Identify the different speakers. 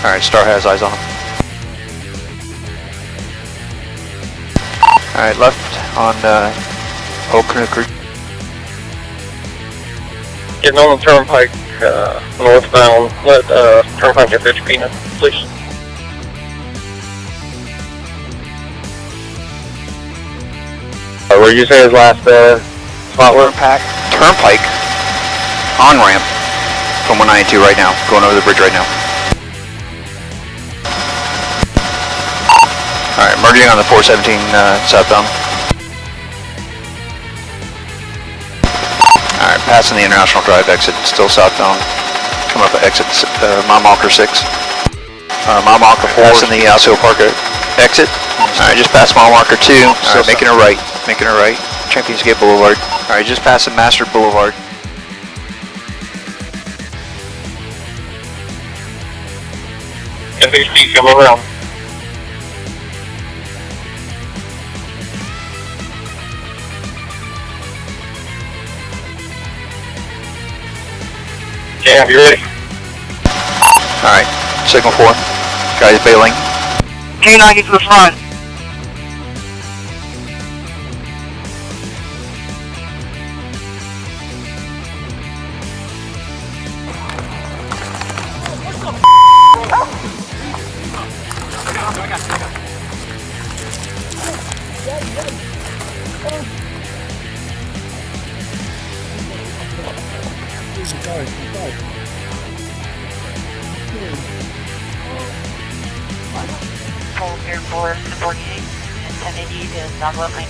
Speaker 1: Alright, Star has eyes on him. Alright, left on Polk County.
Speaker 2: Getting on the turnpike, northbound. Let turnpike FHP know, please. Where you say his last spot was?
Speaker 1: Turnpike on ramp from 192 right now, going over the bridge right now. Alright, merging on the 417 southbound. Alright, passing the International Drive exit, still southbound. Come up at exit mile marker 6. Mile marker 4 passing the Osceola Park exit. Alright, just past mile marker 2, so making a right. Making a right. Champions Gate Boulevard. Alright, just passing Master Boulevard.
Speaker 2: FHP, come around. Cam, you ready?
Speaker 1: Alright, signal 4. Guys bailing.
Speaker 3: K9 to the front. Polk Air Force 48 and 1080 is non-loading.